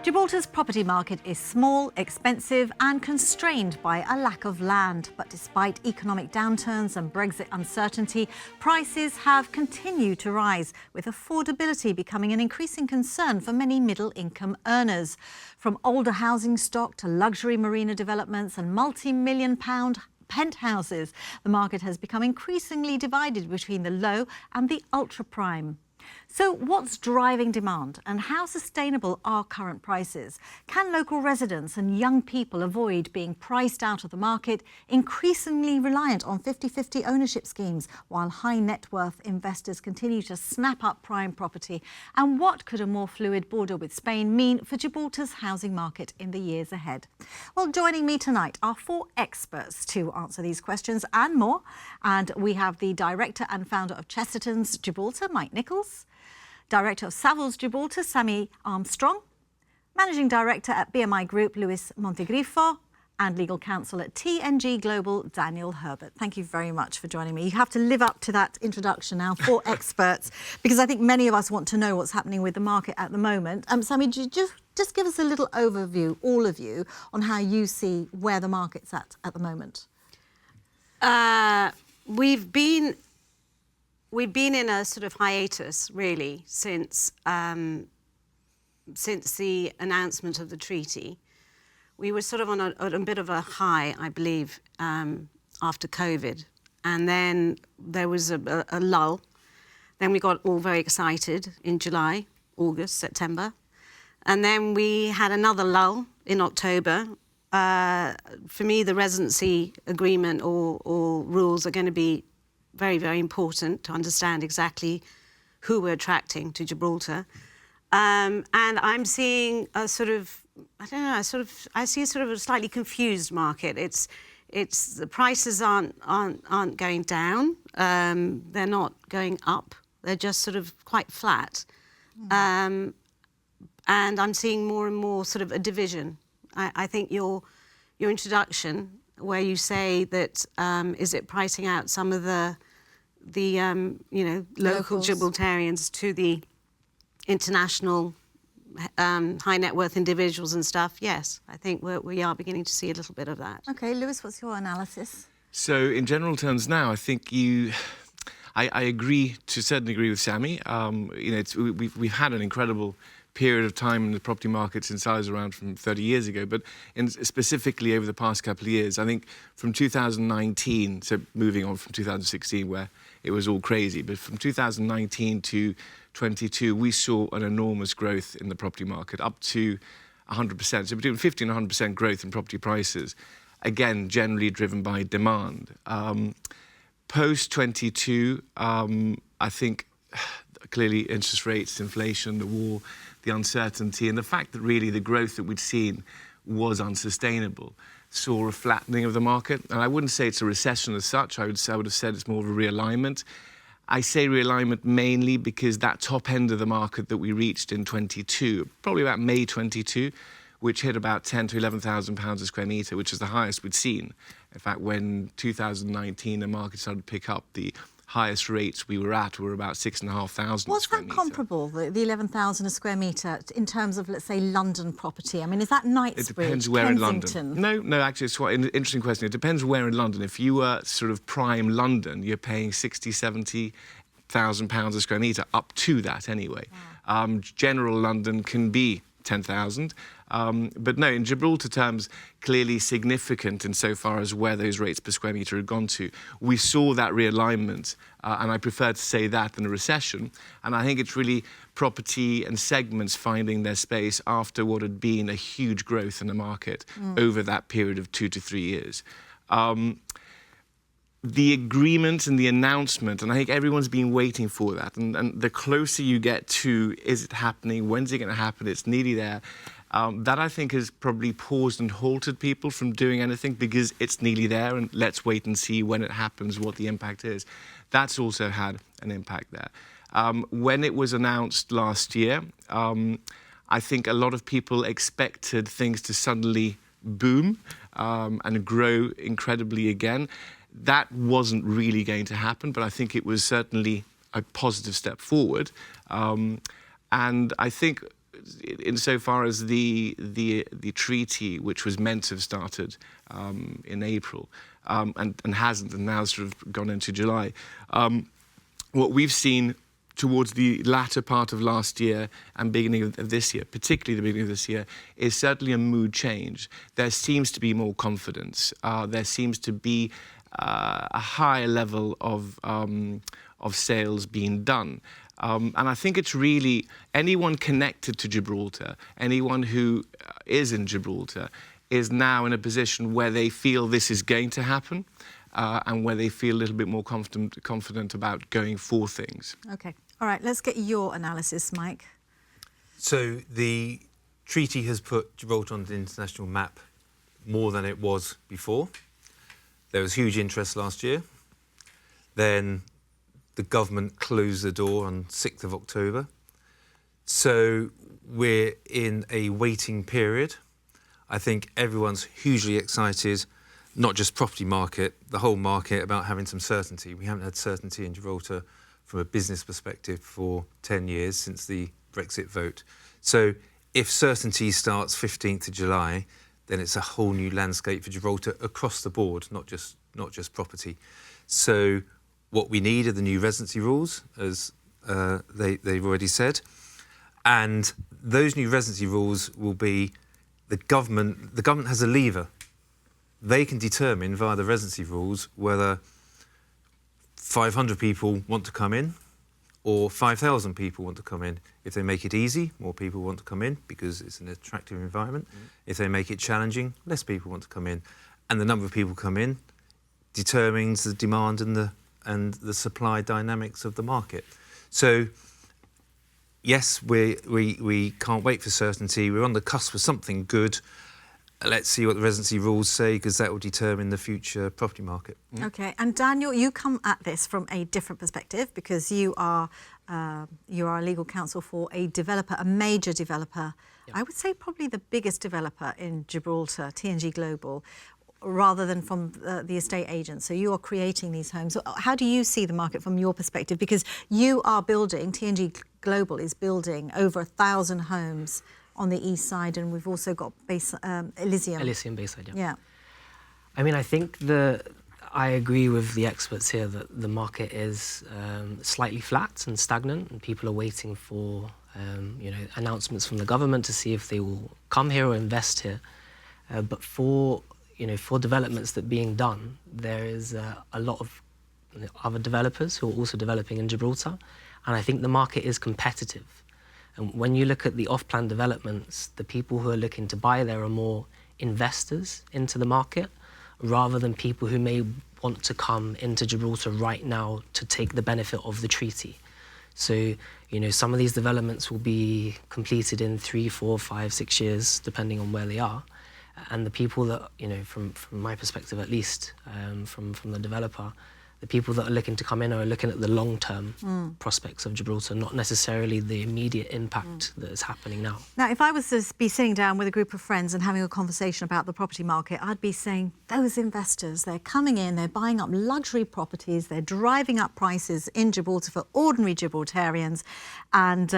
Gibraltar's property market is small, expensive and constrained by a lack of land. But despite economic downturns and Brexit uncertainty, prices have continued to rise, with affordability becoming an increasing concern for many middle-income earners. From older housing stock to luxury marina developments and multi-million-pound penthouses, the market has become increasingly divided between the low and the ultra-prime. So what's driving demand and how sustainable are current prices? Can local residents and young people avoid being priced out of the market, increasingly reliant on 50-50 ownership schemes, while high net worth investors continue to snap up prime property? And what could a more fluid border with Spain mean for Gibraltar's housing market in the years ahead? Well, joining me tonight are four experts to answer these questions and more. And we have the director and founder of Chestertons Gibraltar, Mike Nicholls, Director of Savills Gibraltar, Sammy Armstrong, Managing Director at BMI Group, Ros Montegriffo, and Legal Counsel at TNG Global, Daniel Herbert. Thank you very much for joining me. You have to live up to that introduction now, four experts, because I think many of us want to know what's happening with the market at the moment. Sammy, just give us a little overview, all of you, on how you see where the market's at the moment. We've been in a sort of hiatus, really, since the announcement of the treaty. We were sort of on a bit of a high, I believe, after COVID. And then there was a lull. Then we got all very excited in July, August, September. And then we had another lull in October. For me, the residency agreement or rules are going to be very, very important to understand exactly who we're attracting to Gibraltar. And I'm seeing a sort of, I don't know, I see sort of a slightly confused market. It's the prices aren't going down. They're not going up. They're just sort of quite flat. And I'm seeing more and more sort of a division. I think your introduction, where you say that is it pricing out some of the local Gibraltarians to the international high net worth individuals and stuff? Yes, I think we are beginning to see a little bit of that. OK, Lewis, what's your analysis? So in general terms now, I think I agree to a certain degree with Sammy. We've had an incredible period of time in the property market since I was around from 30 years ago, but specifically over the past couple of years, I think from 2019, so moving on from 2016 where it was all crazy, but from 2019 to 22, we saw an enormous growth in the property market, up to 100%, so between 50 and 100% growth in property prices, again, generally driven by demand. Post-22, I think clearly interest rates, inflation, the war, the uncertainty, and the fact that really the growth that we'd seen was unsustainable, saw a flattening of the market. And I wouldn't say it's a recession as such. I would have said it's more of a realignment. I say realignment mainly because that top end of the market that we reached in 22, probably about May 22, which hit about 10 to 11,000 pounds a square metre, which is the highest we'd seen. In fact, when 2019 the market started to pick up, the highest rates we were at were about 6,500 What's square that metre. comparable, the 11,000 a square metre, in terms of, let's say, London property? I mean, is that Knightsbridge, It depends where Kensington? in London. No, actually, it's quite an interesting question. It depends where in London. If you were sort of prime London, you're paying 60, 70,000 pounds a square metre, up to that anyway. Wow. General London can be 10,000. But no, in Gibraltar terms, clearly significant insofar as where those rates per square metre had gone to. We saw that realignment, and I prefer to say that than a recession. And I think it's really property and segments finding their space after what had been a huge growth in the market over that period of 2 to 3 years. The agreement and the announcement, and I think everyone's been waiting for that. And the closer you get to, is it happening? When's it going to happen? It's nearly there. That, I think, has probably paused and halted people from doing anything because it's nearly there and let's wait and see when it happens, what the impact is. That's also had an impact there. When it was announced last year, I think a lot of people expected things to suddenly boom and grow incredibly again. That wasn't really going to happen, but I think it was certainly a positive step forward. And I think insofar as the treaty, which was meant to have started in April, and hasn't, and now sort of gone into July, what we've seen towards the latter part of last year and beginning of this year, particularly the beginning of this year, is certainly a mood change. There seems to be more confidence. There seems to be a higher level of sales being done. And I think it's really anyone connected to Gibraltar, anyone who is in Gibraltar, is now in a position where they feel this is going to happen, and where they feel a little bit more confident about going for things. OK. All right, let's get your analysis, Mike. So the treaty has put Gibraltar on the international map more than it was before. There was huge interest last year. Then the government closed the door on 6th of October. So we're in a waiting period. I think everyone's hugely excited, not just property market, the whole market, about having some certainty. We haven't had certainty in Gibraltar from a business perspective for 10 years since the Brexit vote. So if certainty starts 15th of July, then it's a whole new landscape for Gibraltar across the board, not just property. So what we need are the new residency rules, as they've already said. And those new residency rules will be the government has a lever. They can determine via the residency rules whether 500 people want to come in or 5,000 people want to come in. If they make it easy, more people want to come in because it's an attractive environment. If they make it challenging, less people want to come in. And the number of people come in determines the demand and the supply dynamics of the market. So, yes, we can't wait for certainty. We're on the cusp of something good. Let's see what the residency rules say, because that will determine the future property market. OK, and Daniel, you come at this from a different perspective because you are a legal counsel for a developer, a major developer. Yep. I would say probably the biggest developer in Gibraltar, TNG Global, rather than from the estate agent. So you are creating these homes. How do you see the market from your perspective? Because you are building, TNG Global is building over 1,000 homes on the east side, and we've also got Elysium Bayside, yeah. I mean, I think I agree with the experts here that the market is slightly flat and stagnant, and people are waiting for announcements from the government to see if they will come here or invest here. But for developments that are being done, there is a lot of other developers who are also developing in Gibraltar, and I think the market is competitive. And when you look at the off-plan developments, the people who are looking to buy there are more investors into the market rather than people who may want to come into Gibraltar right now to take the benefit of the treaty. So, some of these developments will be completed in 3, 4, 5, 6 years, depending on where they are. And the people that, from my perspective at least, from the developer, the people that are looking to come in are looking at the long-term prospects of Gibraltar, not necessarily the immediate impact that is happening now. Now, if I was to be sitting down with a group of friends and having a conversation about the property market, I'd be saying, those investors, they're coming in, they're buying up luxury properties, they're driving up prices in Gibraltar for ordinary Gibraltarians, and,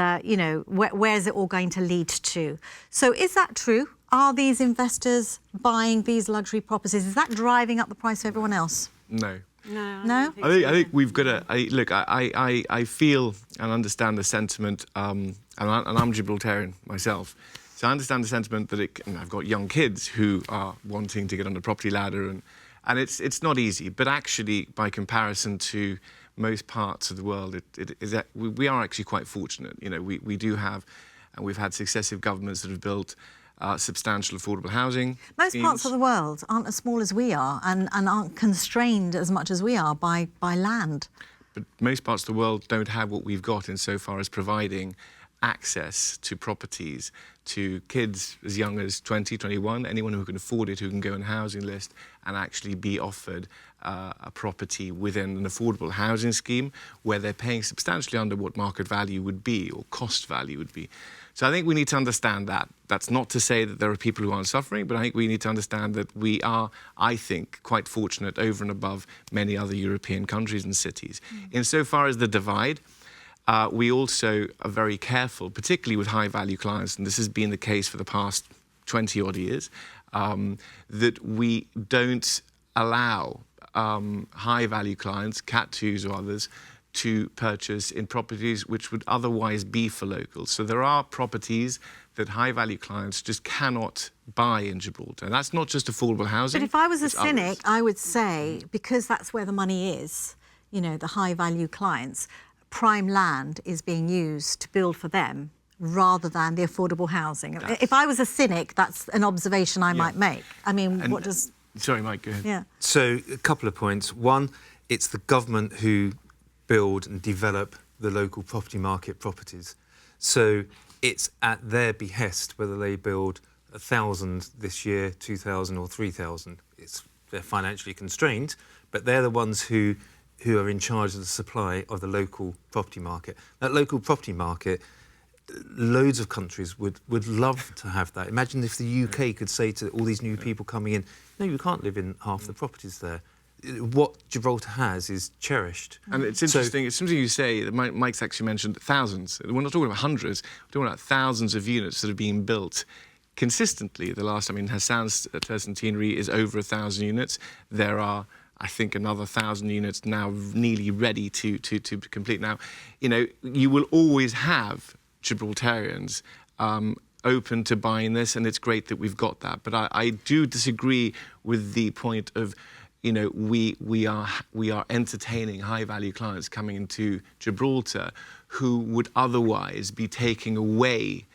where's it all going to lead to? So is that true? Are these investors buying these luxury properties? Is that driving up the price for everyone else? No. No? I think we've got to look. I feel and understand the sentiment, and I'm Gibraltarian myself, so I understand the sentiment that I've got young kids who are wanting to get on the property ladder, and it's not easy. But actually, by comparison to most parts of the world, we are actually quite fortunate. We do have, and we've had successive governments that have built substantial affordable housing. Most schemes. parts of the world aren't as small as we are and aren't constrained as much as we are by land. But most parts of the world don't have what we've got insofar as providing access to properties to kids as young as 20, 21, anyone who can afford it, who can go on a housing list and actually be offered a property within an affordable housing scheme where they're paying substantially under what market value would be or cost value would be. So I think we need to understand that. That's not to say that there are people who aren't suffering, but I think we need to understand that we are, I think, quite fortunate over and above many other European countries and cities. Insofar as the divide, we also are very careful, particularly with high-value clients, and this has been the case for the past 20-odd years, that we don't allow high-value clients, Cat 2s or others, to purchase in properties which would otherwise be for locals. So there are properties that high-value clients just cannot buy in Gibraltar. And that's not just affordable housing. But if I was a it's cynic, others. I would say, because that's where the money is, you know, the high-value clients, prime land is being used to build for them rather than the affordable housing. If I was a cynic, that's an observation I might make. I mean, And- what does... Sorry, Mike, go ahead. Yeah. So a couple of points. One, it's the government who build and develop the local property market properties. So it's at their behest whether they build 1,000 this year, 2,000 or 3,000. They're financially constrained, but they're the ones who are in charge of the supply of the local property market. That local property market, loads of countries would love to have that. Imagine if the UK could say to all these new people coming in, no, you can't live in half the properties there. What Gibraltar has is cherished. And it's interesting, it's something you say, that Mike's actually mentioned thousands. We're not talking about hundreds, we're talking about thousands of units that are being built consistently. The last, I mean, Hassan's Tercentenary is over 1,000 units. There are, I think, another 1,000 units now nearly ready to complete. Now, you know, you will always have Gibraltarians open to buying this, and it's great that we've got that. But I do disagree with the point of, you know, we are entertaining high-value clients coming into Gibraltar who would otherwise be taking away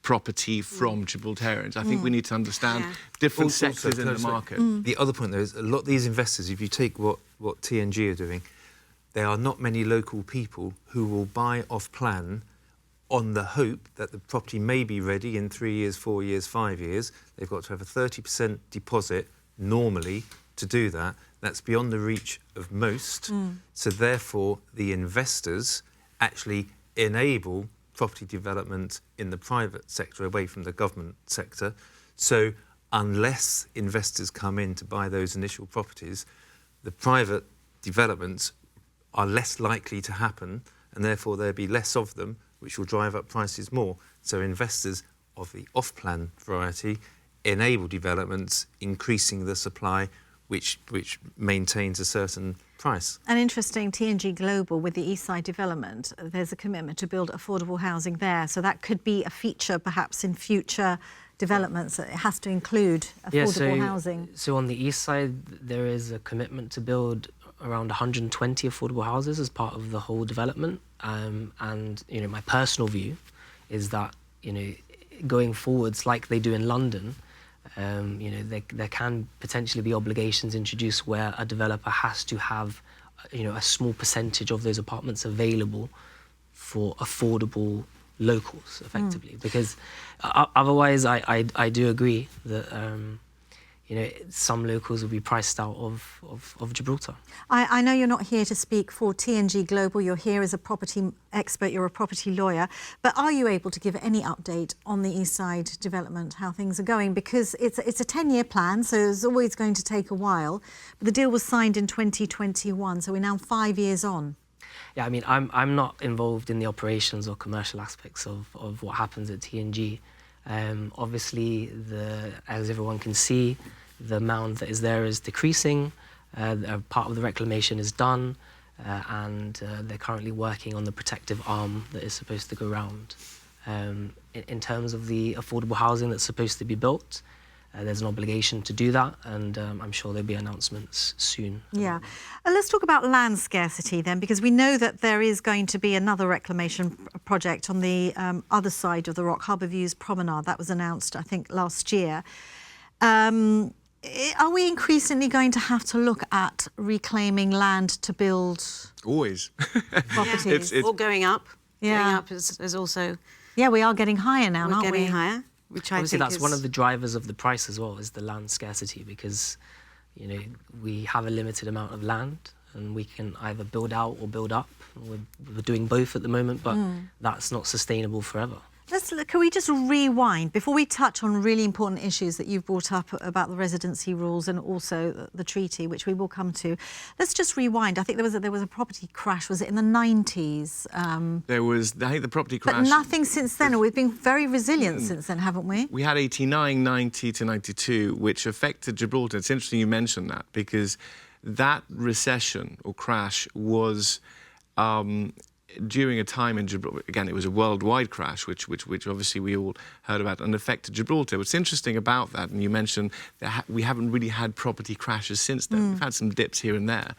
property from Gibraltarians. I think we need to understand different sectors in the market. The other point, though, is a lot of these investors, if you take what TNG are doing, there are not many local people who will buy off-plan on the hope that the property may be ready in 3 years, 4 years, 5 years. They've got to have a 30% deposit normally to do that. That's beyond the reach of most. So therefore, the investors actually enable property development in the private sector away from the government sector. So unless investors come in to buy those initial properties, the private developments are less likely to happen, and therefore there'll be less of them, which will drive up prices more. So investors of the off-plan variety enable developments, increasing the supply, which maintains a certain price. And interesting, TNG Global, with the East Side development, there's a commitment to build affordable housing there. So that could be a feature perhaps in future developments. It has to include affordable housing. So on the East Side, there is a commitment to build around 120 affordable houses as part of the whole development. And, you know, my personal view is that, you know, going forwards like they do in London, you know, there can potentially be obligations introduced where a developer has to have, you know, a small percentage of those apartments available for affordable locals, effectively. Because otherwise, I do agree that, you know, some locals will be priced out of Gibraltar. I know you're not here to speak for TNG Global. You're here as a property expert. You're a property lawyer. But are you able to give any update on the East Side development, how things are going? Because it's a 10-year plan, so it's always going to take a while. But the deal was signed in 2021, so we're now 5 years on. Yeah, I mean, I'm not involved in the operations or commercial aspects of what happens at TNG. Obviously, as everyone can see, the amount that is there is decreasing. Part of the reclamation is done, and they're currently working on the protective arm that is supposed to go round. In terms of the affordable housing that's supposed to be built, there's an obligation to do that, and I'm sure there'll be announcements soon. Yeah. Let's talk about land scarcity then, because we know that there is going to be another reclamation project on the other side of the Rock, Harbour Views Promenade. That was announced, I think, last year. Are we increasingly going to have to look at reclaiming land to build Always. properties? It's- Or going up. Yeah. Going up is also... Yeah, we are getting higher now, We're aren't getting we? higher, which I Obviously, think that's is... one of the drivers of the price as well, is the land scarcity, because, you know, we have a limited amount of land and we can either build out or build up. We're doing both at the moment, but that's not sustainable forever. Can we just rewind before we touch on really important issues that you've brought up about the residency rules and also the treaty, which we will come to. Let's just rewind. I think there was a property crash. Was it in the 90s? There was, I think, the property crash. But nothing since then. We've been very resilient since then, haven't we? We had 89, 90 to 92, which affected Gibraltar. It's interesting you mentioned that, because that recession or crash was during a time in Gibraltar. Again, it was a worldwide crash, which obviously we all heard about, and affected Gibraltar. What's interesting about that, and you mentioned that we haven't really had property crashes since then. We've had some dips here and there,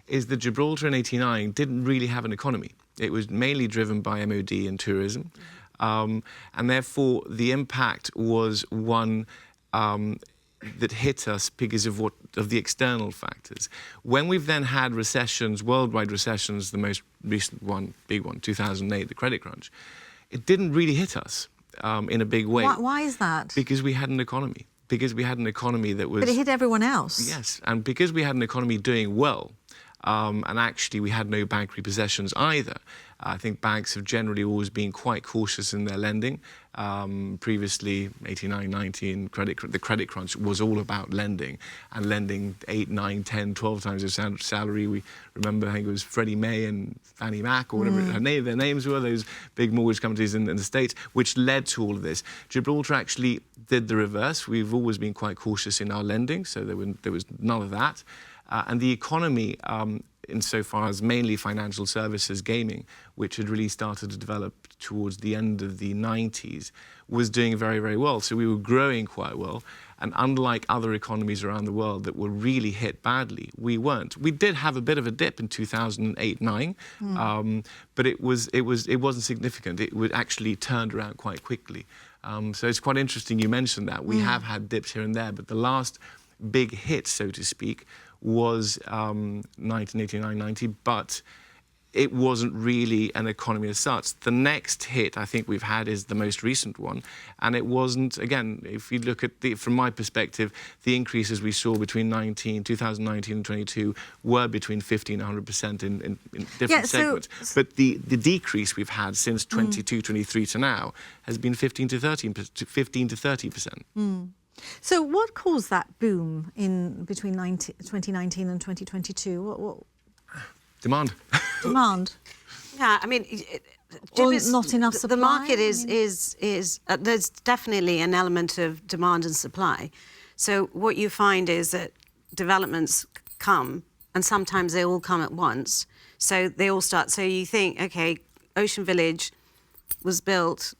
is that Gibraltar in 89 didn't really have an economy. It was mainly driven by MOD and tourism. And therefore, the impact was one that hit us because of the external factors. When we've then had recessions, worldwide recessions, the most recent one, big one, 2008, the credit crunch, it didn't really hit us in a big way. Why is that? Because we had an economy. Because we had an economy that was... But it hit everyone else. Yes, and because we had an economy doing well, and actually we had no bank repossessions either. I think banks have generally always been quite cautious in their lending. Previously, 89, 90, the credit crunch was all about lending, and lending 8, 9, 10, 12 times their salary. We remember, I think it was Freddie Mae and Fannie Mac, or whatever their names were, those big mortgage companies in the States, which led to all of this. Gibraltar actually did the reverse. We've always been quite cautious in our lending, so there was none of that. And the economy, insofar as mainly financial services, gaming, which had really started to develop towards the end of the 90s, was doing very, very well. So we were growing quite well. And unlike other economies around the world that were really hit badly, we weren't. We did have a bit of a dip in 2008-9, but it wasn't significant. It would actually turned around quite quickly. So it's quite interesting you mentioned that. We have had dips here and there, but the last big hit, so to speak, was 1989-90, but it wasn't really an economy as such. The next hit I think we've had is the most recent one, and it wasn't, again, if you look at from my perspective, the increases we saw between 2019 and 22 were between 50 and 100% in different segments. But the decrease we've had since 22, 23 to now has been 15 to 30%. So what caused that boom in between 2019 and 2022? What? Demand. Demand. Yeah, I mean, Or not enough supply? The market is there's definitely an element of demand and supply. So what you find is that developments come, and sometimes they all come at once. So they all start. So you think, okay, Ocean Village was built,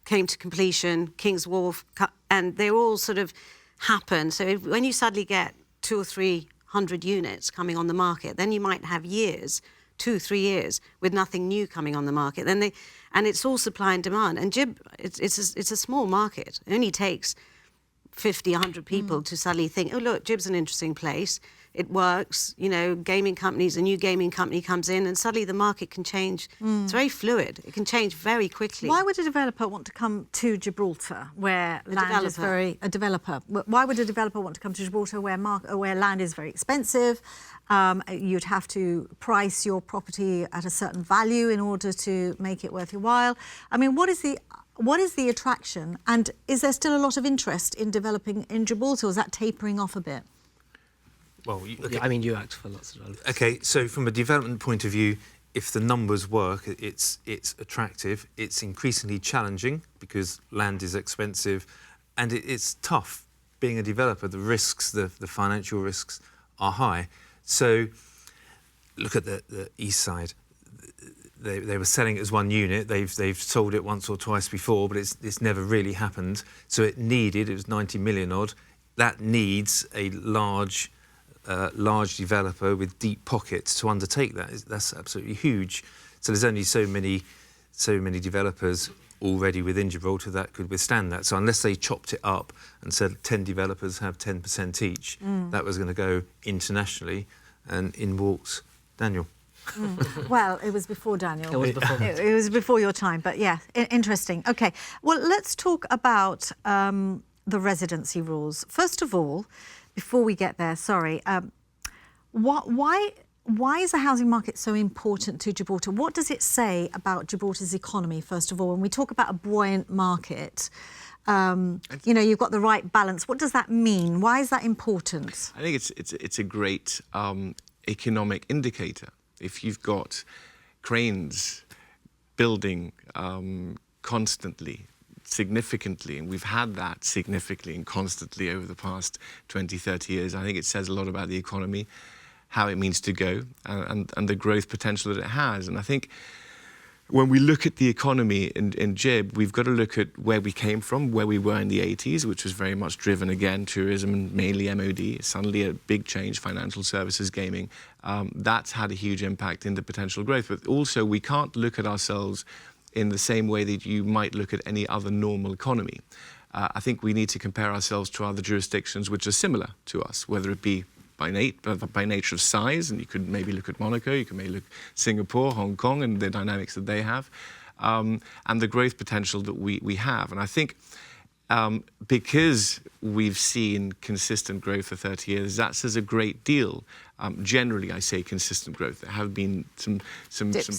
came to completion, King's Wharf, and they all sort of happen. So when you suddenly get 200 or 300 units coming on the market, then you might have years, 2, 3 years, with nothing new coming on the market. And it's all supply and demand. And it's a small market. It only takes 50, 100 people to suddenly think, oh, look, Gib's an interesting place. It works, you know, gaming companies, a new gaming company comes in, and suddenly the market can change. It's very fluid. It can change very quickly. Why would a developer want to come to Gibraltar, where land is very... A developer. Why would a developer want to come to Gibraltar, where land is very expensive? You'd have to price your property at a certain value in order to make it worth your while. I mean, what is the attraction? And is there still a lot of interest in developing in Gibraltar, or is that tapering off a bit? Well, Yeah, I mean, you act for lots of developers. Okay, so from a development point of view, if the numbers work, it's attractive. It's increasingly challenging because land is expensive, and it's tough being a developer. The risks, the financial risks, are high. So look at the east side. They were selling it as one unit. They've sold it once or twice before, but it's never really happened. So it was 90 million odd. That needs a large developer with deep pockets to undertake that. That's absolutely huge. So there's only so many developers already within Gibraltar that could withstand that. So unless they chopped it up and said 10 developers have 10% each, that was going to go internationally, and in walks Daniel. Well, it was before Daniel. It was before. It was before your time, but yeah, interesting. Okay, well, let's talk about the residency rules. First of all, before we get there, sorry, why why is the housing market so important to Gibraltar? What does it say about Gibraltar's economy, first of all? When we talk about a buoyant market, you know, you've got the right balance. What does that mean? Why is that important? I think it's a great economic indicator. If you've got cranes building constantly, significantly, and we've had that significantly and constantly over the past 20, 30 years, I think it says a lot about the economy, how it means to go, and the growth potential that it has. And I think when we look at the economy in Gib, we've got to look at where we came from, where we were in the 80s, which was very much driven, again, tourism and mainly MOD. Suddenly a big change, financial services, gaming. That's had a huge impact in the potential growth. But also, we can't look at ourselves in the same way that you might look at any other normal economy. I think we need to compare ourselves to other jurisdictions which are similar to us, whether it be by nature of size, and you could maybe look at Monaco, you could maybe look at Singapore, Hong Kong, and the dynamics that they have, and the growth potential that we have. And I think because we've seen consistent growth for 30 years, that says a great deal. Generally, I say consistent growth. There have been some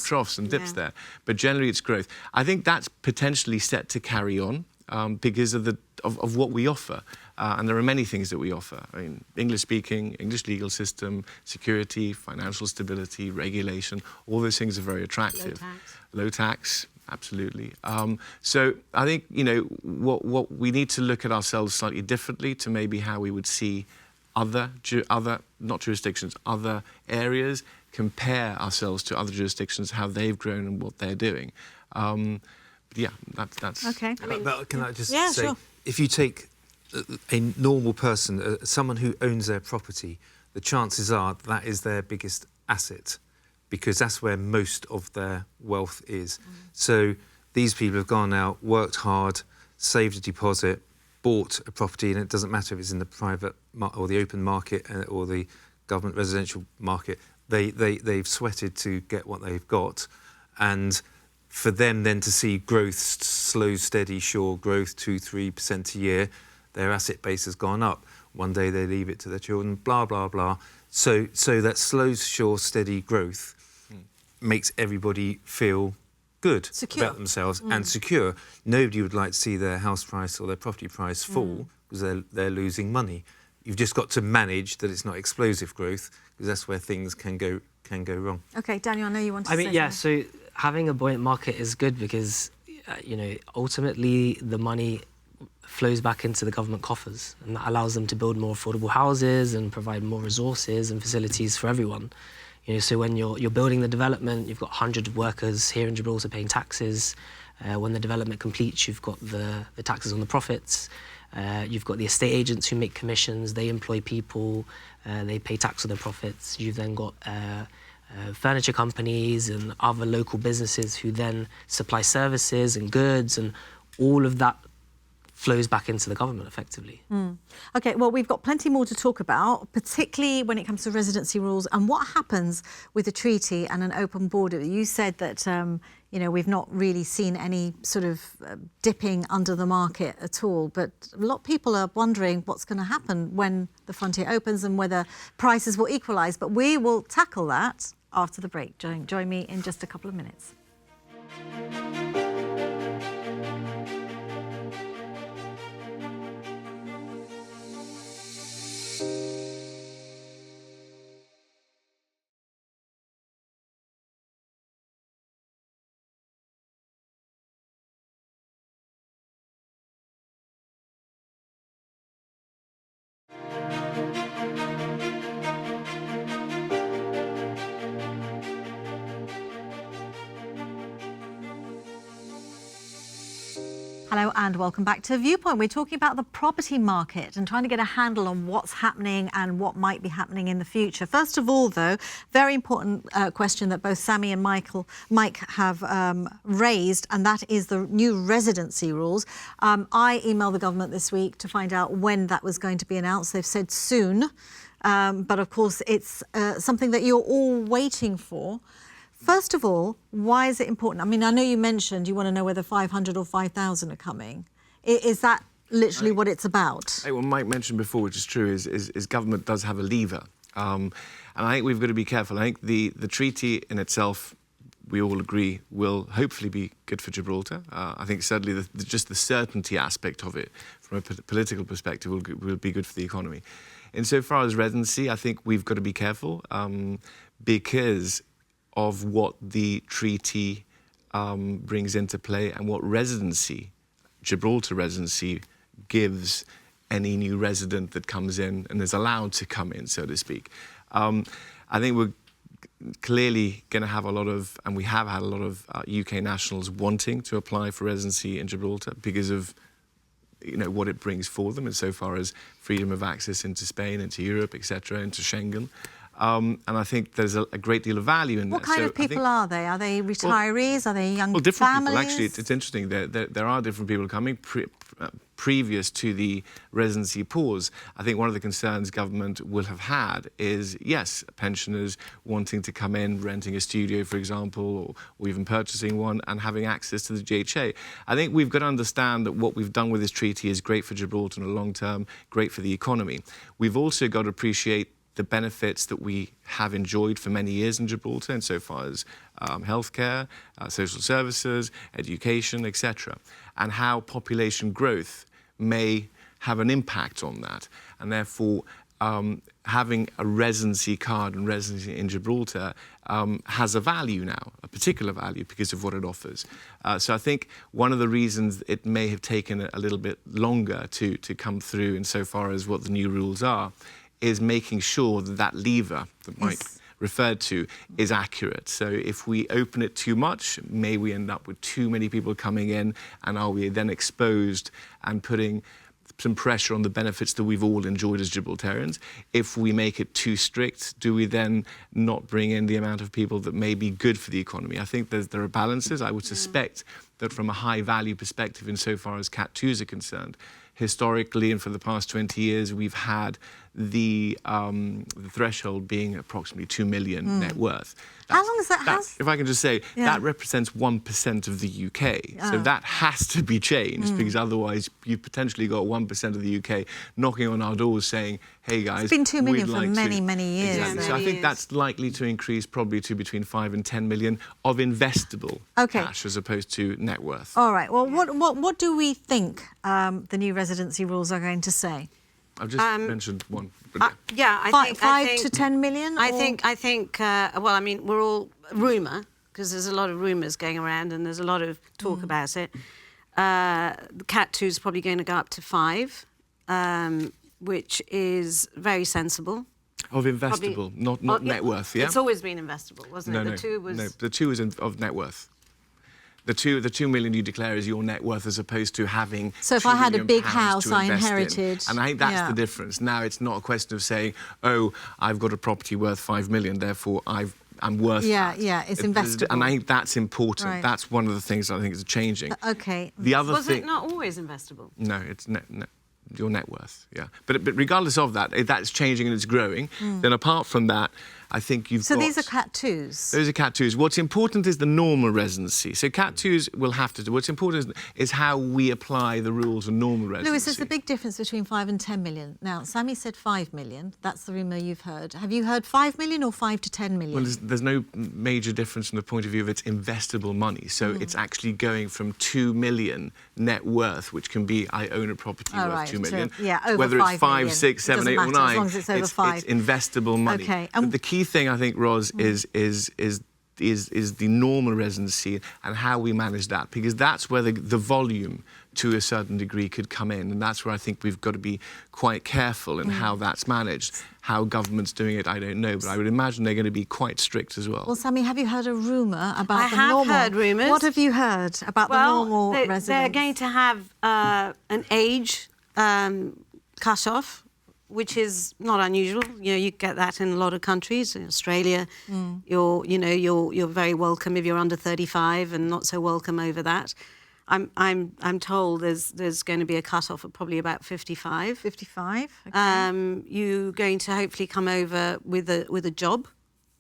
troughs and dips there, but generally it's growth. I think that's potentially set to carry on because of what we offer. And there are many things that we offer. I mean, English speaking, English legal system, security, financial stability, regulation, all those things are very attractive. Low tax, absolutely. So I think, you know, what we need to look at ourselves slightly differently to maybe how we would see other not jurisdictions, other areas, compare ourselves to other jurisdictions, how they've grown and what they're doing. But yeah, that's... Okay. But can I just say, sure. if you take a normal person, someone who owns their property, the chances are that is their biggest asset because that's where most of their wealth is. So these people have gone out, worked hard, saved a deposit, bought a property, and it doesn't matter if it's in the private or the open market or the government residential market. They've sweated to get what they've got, and for them then to see growth, slow, steady, sure growth, 2-3% a year, their asset base has gone up. One day they leave it to their children, blah, blah, blah. So that slow, sure, steady growth makes everybody feel good about themselves and secure. Nobody would like to see their house price or their property price fall because they're losing money. You've just got to manage that it's not explosive growth because that's where things can go wrong. Okay, Daniel, I know you want to say mean, yeah, something. so having a buoyant market is good because, you know, ultimately the money flows back into the government coffers, and that allows them to build more affordable houses and provide more resources and facilities for everyone. You know, so when you're building the development, you've got hundreds of workers here in Gibraltar paying taxes. When the development completes, you've got the taxes on the profits. You've got the estate agents who make commissions. They employ people. They pay tax on their profits. You've then got furniture companies and other local businesses who then supply services and goods, and all of that flows back into the government effectively. OK, well, we've got plenty more to talk about, particularly when it comes to residency rules and what happens with a treaty and an open border. You said that, you know, we've not really seen any sort of dipping under the market at all, but a lot of people are wondering what's going to happen when the frontier opens and whether prices will equalise. But we will tackle that after the break. Join me in just a couple of minutes. Hello and welcome back to Viewpoint. We're talking about the property market and trying to get a handle on what's happening and what might be happening in the future. First of all, though, very important question that both Sammy and Mike have raised, and that is the new residency rules. I emailed the government this week to find out when that was going to be announced. They've said soon, but of course it's something that you're all waiting for. First of all, why is it important? I mean, I know you mentioned you want to know whether 500 or 5,000 are coming. Is that literally what it's about? What Mike mentioned before, which is true, is government does have a lever And I think we've got to be careful. I think the treaty in itself, we all agree, will hopefully be good for Gibraltar. I think certainly just the certainty aspect of it from a political perspective will be good for the economy. Insofar as residency, I think we've got to be careful because of what the treaty brings into play and what residency, Gibraltar residency, gives any new resident that comes in and is allowed to come in, so to speak. I think we're clearly going to have a lot of, and we have had a lot of UK nationals wanting to apply for residency in Gibraltar because of what it brings for them insofar as freedom of access into Spain, into Europe, etc., into Schengen. And I think there's a great deal of value in that. What kind of people are they? Are they retirees? Are they young different families? People. Actually, it's interesting. There are different people coming previous to the residency pause. I think one of the concerns government will have had is, yes, pensioners wanting to come in, renting a studio, for example, or even purchasing one and having access to the GHA. I think we've got to understand that what we've done with this treaty is great for Gibraltar in the long term, great for the economy. We've also got to appreciate the benefits that we have enjoyed for many years in Gibraltar insofar as healthcare, social services, education, etc., and how population growth may have an impact on that. And therefore, having a residency card and residency in Gibraltar has a value now, a particular value, because of what it offers. So I think one of the reasons it may have taken a little bit longer to come through insofar as what the new rules are is making sure that that lever that Mike referred to is accurate. So if we open it too much, may we end up with too many people coming in, and are we then exposed and putting some pressure on the benefits that we've all enjoyed as Gibraltarians? If we make it too strict, do we then not bring in the amount of people that may be good for the economy? I think there are balances. I would suspect that from a high value perspective, insofar as Cat 2s are concerned, historically and for the past 20 years, we've had the threshold being approximately 2 million net worth. How long has that? If I can just say, that represents 1% of the UK. So that has to be changed because otherwise you've potentially got 1% of the UK knocking on our doors saying, hey guys, it's been 2 million for many, many years. Exactly. So I think that's likely to increase probably to between 5 and 10 million of investable cash as opposed to net worth. All right. Well, what do we think the new residency rules are going to say? I've just mentioned one. I think 5 to 10 million. I think. Well, I mean, we're all rumour because there's a lot of rumours going around and there's a lot of talk about it. The Cat 2 is probably going to go up to 5, which is very sensible. Of investable, not net worth. Yeah, it's always been investable, wasn't it? The 2 is of net worth. The 2 million you declare is your net worth as opposed to having. So if I had a big house I inherited. And I think that's the difference. Now it's not a question of saying, oh, I've got a property worth 5 million, therefore I'm worth that. Yeah, it's investable. And I think that's important. Right. That's one of the things I think is changing. Okay. The other Was thing. it not always investable? No, it's your net worth, yeah. But regardless of that, if that's changing and it's growing, then apart from that, I think you've got... So these are Cat 2s? Those are Cat 2s. What's important is the normal residency. So Cat 2s will have to do... What's important is how we apply the rules of normal residency. Lewis, there's a big difference between 5 and 10 million. Now, Sammy said 5 million. That's the rumour you've heard. Have you heard 5 million or 5 to 10 million? Well, there's no major difference from the point of view of its investable money. So it's actually going from 2 million net worth, which can be, I own a property worth 2 million. Over whether 5 it's 5, million. 6, 7, 8 or 9. As long as it's over 5. It's investable money. Okay. But the key thing, I think, Ros, is the normal residency and how we manage that, because that's where the volume to a certain degree could come in, and that's where I think we've got to be quite careful in how that's managed. How government's doing it, I don't know, but I would imagine they're going to be quite strict as well. Well, Sammy, have you heard a rumour about the I normal? have heard rumours. What have you heard about the normal residents? They're going to have an age cut-off, which is not unusual. You know, you get that in a lot of countries. In Australia, you're very welcome if you're under 35, and not so welcome over that. I'm told there's going to be a cut-off at probably about 55. 55. Okay. You're going to hopefully come over with a job.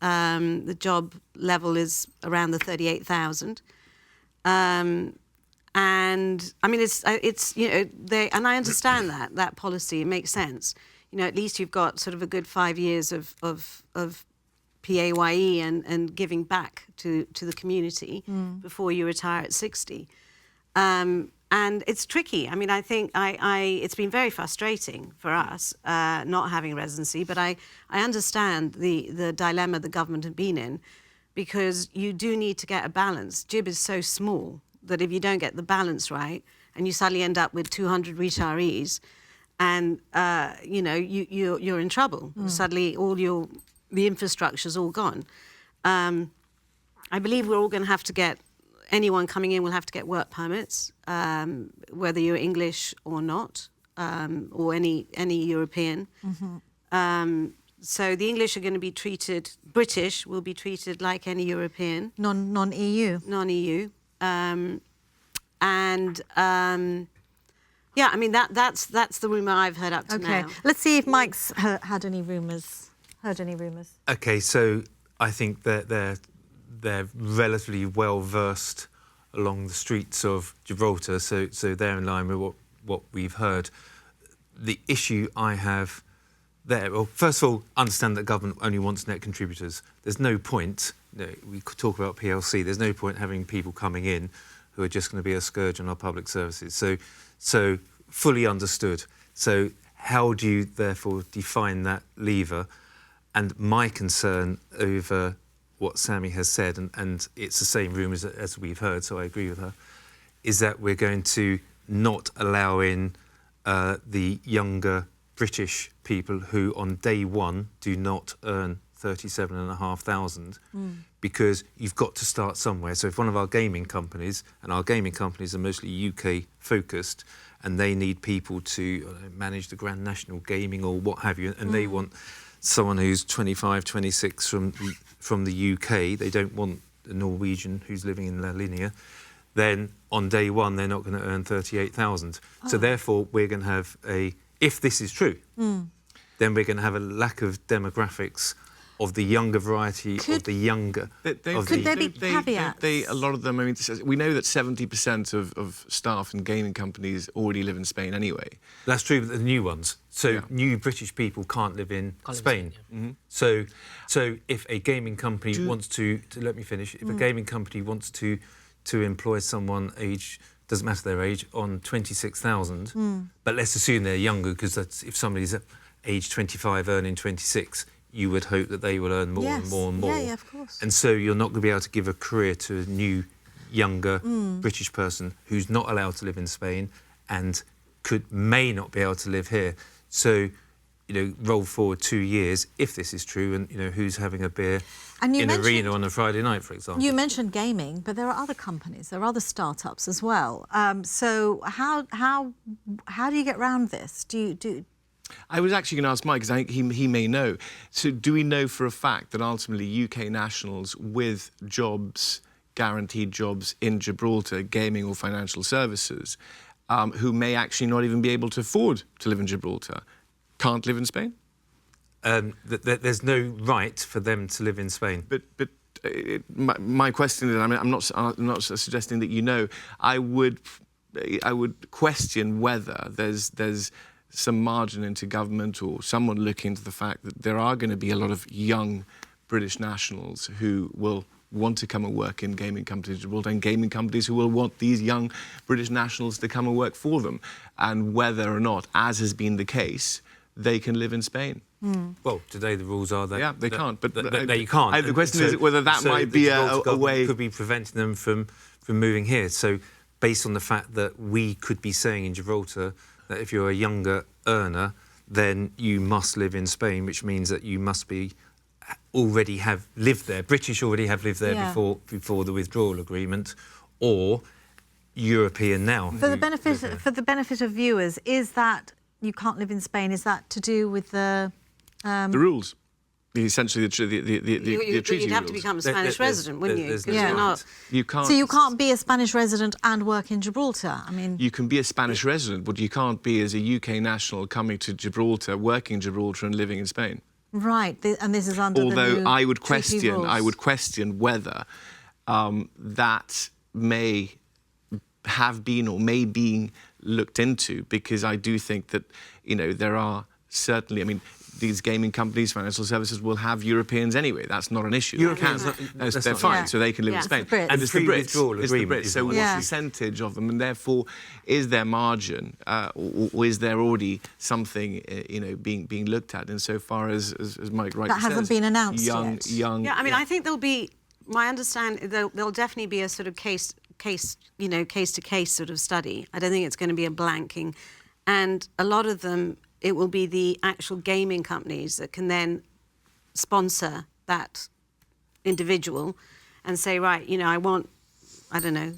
The job level is around the 38,000. And I mean, it's and I understand that policy. It makes sense. at least you've got sort of a good 5 years of PAYE and giving back to the community before you retire at 60. And it's tricky. I mean, I think it's been very frustrating for us not having residency, but I understand the dilemma the government have been in, because you do need to get a balance. GIB is so small that if you don't get the balance right, and you suddenly end up with 200 retirees, and you're in trouble. Suddenly, the infrastructure's all gone. I believe we're all going to have to get. Anyone coming in will have to get work permits, whether you're English or not, or any European. So the English are going to be treated. British will be treated like any European. Non-EU. Non-EU. Yeah, I mean that's the rumour I've heard up to now. Okay, let's see if Mike's heard any rumours. Okay, so I think that they're relatively well versed along the streets of Gibraltar, so they're in line with what we've heard. The issue I have there, well, first of all, understand that government only wants net contributors. There's no point. We could talk about PLC. There's no point having people coming in who are just going to be a scourge on our public services. So fully understood. So how do you therefore define that lever? And my concern over what Sammy has said, and it's the same rumours as we've heard, so I agree with her, is that we're going to not allow in the younger British people who on day one do not earn 37,500 because you've got to start somewhere. So if one of our gaming companies, and our gaming companies are mostly UK focused, and they need people to manage the Grand National Gaming or what have you, and they want someone who's 25, 26 from the UK, they don't want a Norwegian who's living in La Linea, then on day one they're not going to earn 38,000. So therefore we're going to have if this is true, then we're going to have a lack of demographics of the younger variety of the younger. Could there be caveats? A lot of them, I mean, we know that 70% of staff in gaming companies already live in Spain anyway. That's true, but the new ones. So new British people can't live in Spain. So if a gaming company wants to let me finish, if a gaming company wants to employ someone doesn't matter their age, on 26,000, but let's assume they're younger, because that's if somebody's at age 25 earning 26, you would hope that they will earn more and more and more. Yeah, of course. And so you're not going to be able to give a career to a new, younger British person who's not allowed to live in Spain and may not be able to live here. So, roll forward 2 years, if this is true, and, who's having a beer in an arena on a Friday night, for example. You mentioned gaming, but there are other companies, there are other startups as well. So how do you get around this? I was actually going to ask Mike, because I think he may know. So do we know for a fact that ultimately UK nationals with jobs, guaranteed jobs in Gibraltar, gaming or financial services, who may actually not even be able to afford to live in Gibraltar, can't live in Spain? There's no right for them to live in Spain. But my question is, I'm not suggesting that you know. I would question whether there's some margin into government or someone looking into the fact that there are going to be a lot of young British nationals who will want to come and work in gaming companies in Gibraltar, and gaming companies who will want these young British nationals to come and work for them, and whether or not, as has been the case, they can live in Spain. Well, today the rules are that they can't. But they can't. The question is whether that might be a way. Could be preventing them from moving here. So, based on the fact that we could be saying in Gibraltar that if you're a younger earner, then you must live in Spain, which means that you must already have lived there. British already have lived there before the withdrawal agreement, or European now. For the benefit of viewers, is that you can't live in Spain? Is that to do with the rules? Essentially, the treaty You'd have rules. to become a Spanish resident, wouldn't you? You can't. So you can't be a Spanish resident and work in Gibraltar. I mean, you can be a Spanish resident, but you can't be as a UK national coming to Gibraltar, working in Gibraltar, and living in Spain. Right, and this is under the new I would treaty rules. I would question whether that may have been or may be looked into, because I do think that there are certainly, I mean, these gaming companies, financial services, will have Europeans anyway. That's not an issue. Europeans, They're fine, so they can live in Spain. It's the Brits. And it's the Brits. Withdrawal It's the agreement Brits. is So not what Yeah. percentage of them, and therefore, is there margin, or is there already something, being looked at? insofar as Mike rightly says, That hasn't been announced young, yet. Young. Yeah, I mean, I think there'll be. My understanding, there'll definitely be a sort of case to case sort of study. I don't think it's going to be a blanking, and a lot of them, it will be the actual gaming companies that can then sponsor that individual and say, right, I want, I don't know,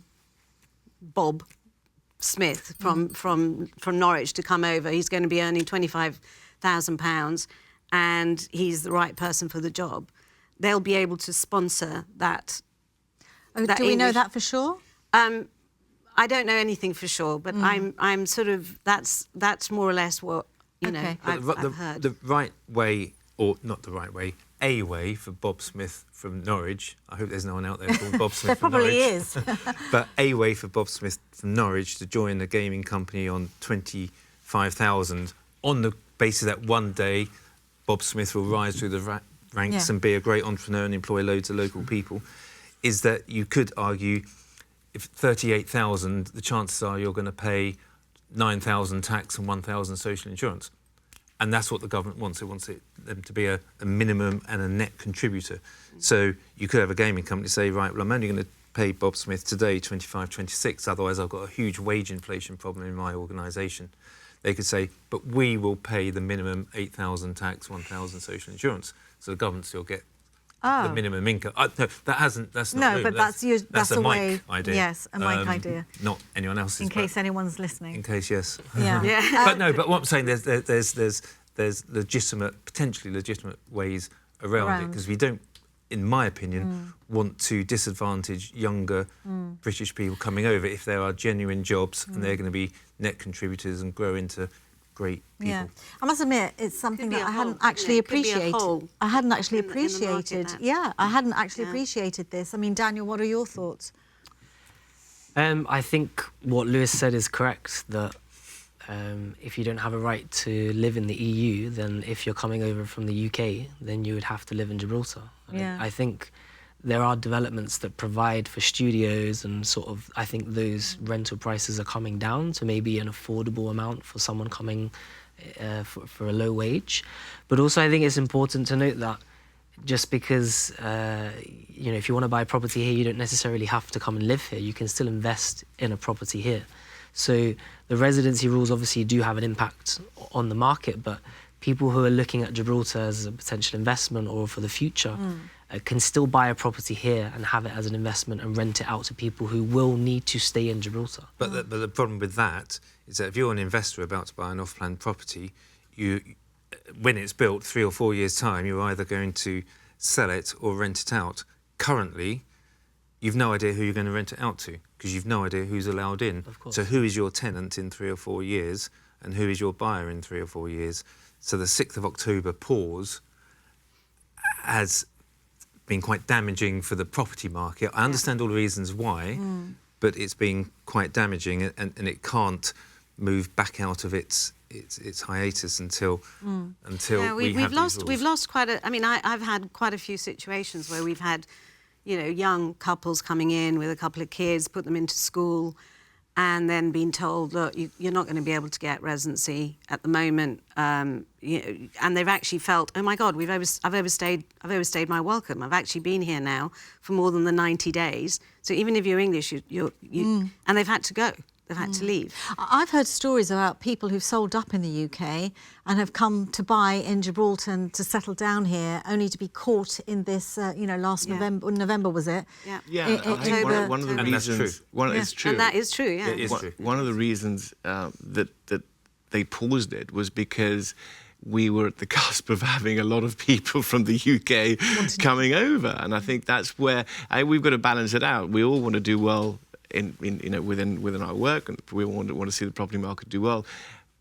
Bob Smith from Norwich to come over. He's going to be earning £25,000 and he's the right person for the job. They'll be able to sponsor that. Oh, that do we know English- that for sure? I don't know anything for sure, but I'm sort of, that's more or less what, Okay. I've heard. The right way, or not the right way, a way for Bob Smith from Norwich. I hope there's no one out there called Bob Smith There from probably Norwich. is. But a way for Bob Smith from Norwich to join a gaming company on 25,000 on the basis that one day Bob Smith will rise through the ranks Yeah. and be a great entrepreneur and employ loads of local people, is that you could argue if 38,000, the chances are you're going to pay 9,000 tax and 1,000 social insurance. And that's what the government wants. It wants them to be a minimum and a net contributor. So you could have a gaming company say, right, well, I'm only going to pay Bob Smith today 25, 26, otherwise I've got a huge wage inflation problem in my organisation. They could say, but we will pay the minimum 8,000 tax, 1,000 social insurance. So the government still get the minimum income. No, that's not No, Room. but that's a a Mike way. idea. Yes, a Mike idea. Not anyone else's. In but case anyone's listening. in case, yes. Yeah. Yeah. But what I'm saying, there's legitimate, potentially legitimate ways around it, because we don't, in my opinion, want to disadvantage younger British people coming over if there are genuine jobs and they're going to be net contributors and grow into great people. Yeah, I must admit it's something Could be that a I hadn't hole, actually it could be a appreciated. hole I hadn't actually in the market appreciated. that- Yeah, I hadn't actually Yeah. appreciated this. I mean, Daniel, what are your thoughts? I think what Lewis said is correct, that if you don't have a right to live in the EU, then if you're coming over from the UK, then you would have to live in Gibraltar. Yeah. I think there are developments that provide for studios, and sort of, I think those rental prices are coming down to maybe an affordable amount for someone coming for a low wage. But also I think it's important to note that just because, if you want to buy a property here, you don't necessarily have to come and live here. You can still invest in a property here. So the residency rules obviously do have an impact on the market, but people who are looking at Gibraltar as a potential investment or for the future can still buy a property here and have it as an investment and rent it out to people who will need to stay in Gibraltar. But the problem with that is that if you're an investor about to buy an off-plan property, when it's built 3 or 4 years' time, you're either going to sell it or rent it out. Currently, you've no idea who you're going to rent it out to, because you've no idea who's allowed in. Of course. So who is your tenant in 3 or 4 years, and who is your buyer in 3 or 4 years? So the 6th of October pause has been quite damaging for the property market. I understand all the reasons why, but it's been quite damaging, and it can't move back out of its hiatus until Yeah, we have we've these lost rules. we've lost quite a. I mean, I've had quite a few situations where we've had, young couples coming in with a couple of kids, put them into school, and then been told, look, you're not going to be able to get residency at the moment, and they've actually felt, oh my God, I've overstayed my welcome. I've actually been here now for more than the 90 days. So even if you're English, and they've had to go. They've had to leave. I've heard stories about people who've sold up in the UK and have come to buy in Gibraltar and to settle down here, only to be caught in this, last Yeah. November was it? Yeah. Yeah, In I think October. one of the And that's reasons... true. It's true. And that is true, yeah. It is true. One of the reasons that they paused it was because we were at the cusp of having a lot of people from the UK coming over, and I think that's where we've got to balance it out. We all want to do well within our work, and we want to see the property market do well,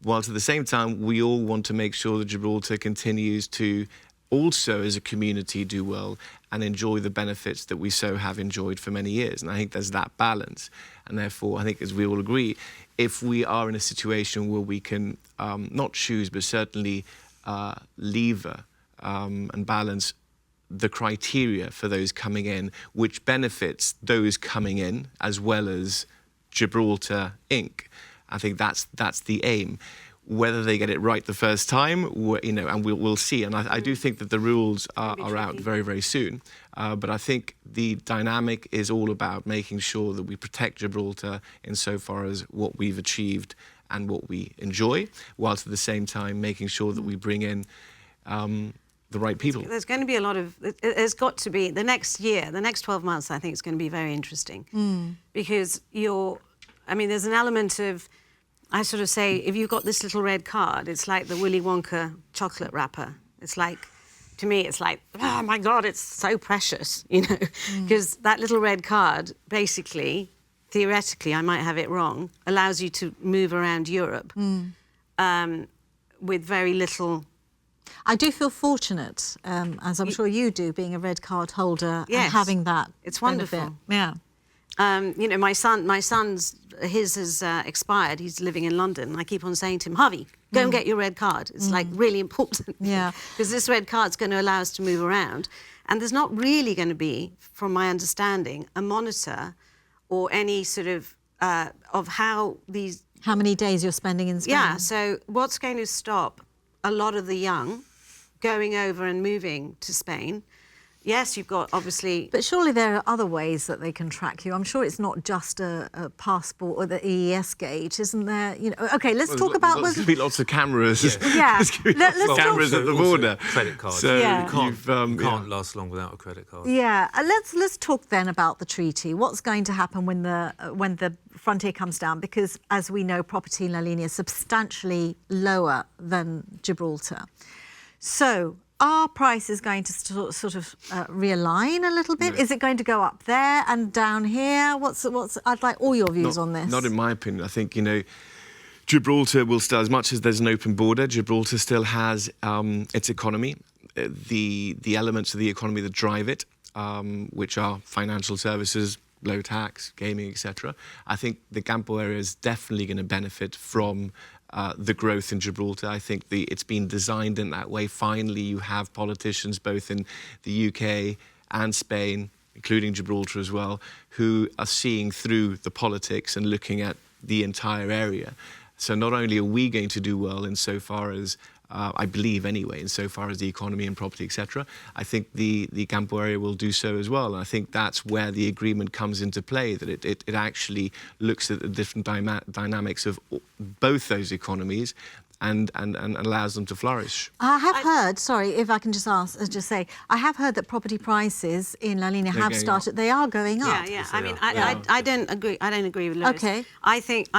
whilst at the same time we all want to make sure that Gibraltar continues to also as a community do well and enjoy the benefits that we so have enjoyed for many years. And I think there's that balance. And therefore, I think, as we all agree, if we are in a situation where we can not choose, but certainly lever and balance the criteria for those coming in, which benefits those coming in as well as Gibraltar Inc. I think that's the aim. Whether they get it right the first time, and we'll see. And I do think that the rules are out very, very soon. But I think the dynamic is all about making sure that we protect Gibraltar insofar as what we've achieved and what we enjoy, whilst at the same time making sure that we bring in the right people. There's going to be a lot of, there's got to be, the next year, the next 12 months, I think is going to be very interesting. Because there's an element of, I sort of say, if you've got this little red card, it's like the Willy Wonka chocolate wrapper. It's like, to me, it's like, oh my God, it's so precious, because that little red card, basically, theoretically, I might have it wrong, allows you to move around Europe with very little. I do feel fortunate, as I'm sure you do, being a red card holder and having that. It's wonderful. Benefit. Yeah. My son's, his has expired. He's living in London. I keep on saying to him, Harvey, go and get your red card. It's like really important. Yeah. Because this red card's going to allow us to move around. And there's not really going to be, from my understanding, a monitor or any sort of how these... How many days you're spending in Spain. Yeah, so what's going to stop a lot of the young going over and moving to Spain? Yes, you've got, obviously... But surely there are other ways that they can track you. I'm sure it's not just a passport or the EES gate, isn't there? OK, let's talk about... There's going to be lots of cameras. Yeah. Let's cameras at the border. Credit cards. So you you can't last long without a credit card. Yeah. Let's talk then about the treaty. What's going to happen when the frontier comes down? Because, as we know, property in La Linea is substantially lower than Gibraltar. So... are prices going to sort of realign a little bit? No. Is it going to go up there and down here? I'd like all your views on this. Not in my opinion. I think, Gibraltar will still, as much as there's an open border, Gibraltar still has its economy, the elements of the economy that drive it, which are financial services, low tax, gaming, etc. I think the Campo area is definitely going to benefit from the growth in Gibraltar. I think it's been designed in that way. Finally, you have politicians both in the UK and Spain, including Gibraltar as well, who are seeing through the politics and looking at the entire area. So not only are we going to do well insofar as, I believe anyway, insofar as the economy and property, etc., I think the Campo area will do so as well. And I think that's where the agreement comes into play, that it actually looks at the different dynamics of both those economies and allows them to flourish. I have heard, sorry, if I can just say, I have heard that property prices in La Linea have started, they are going up. Yeah. I don't agree. I don't agree with Lewis. Okay. I think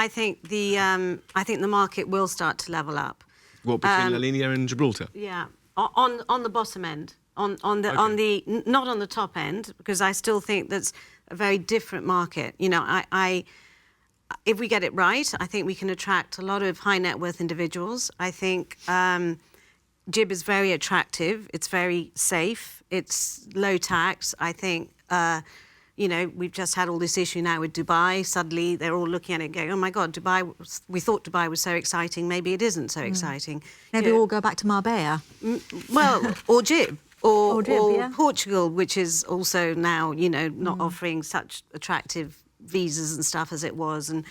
the market will start to level up. What, between La Linea and Gibraltar? Yeah, on the bottom end, on the not on the top end, because I still think that's a very different market. If we get it right, I think we can attract a lot of high net worth individuals. I think Gib is very attractive. It's very safe. It's low tax. I think. We've just had all this issue now with Dubai. Suddenly, they're all looking at it going, oh, my God, Dubai, we thought Dubai was so exciting. Maybe it isn't so exciting. Maybe we'll go back to Marbella. Well, or Gib. Or yeah. Portugal, which is also now, not offering such attractive visas and stuff as it was. And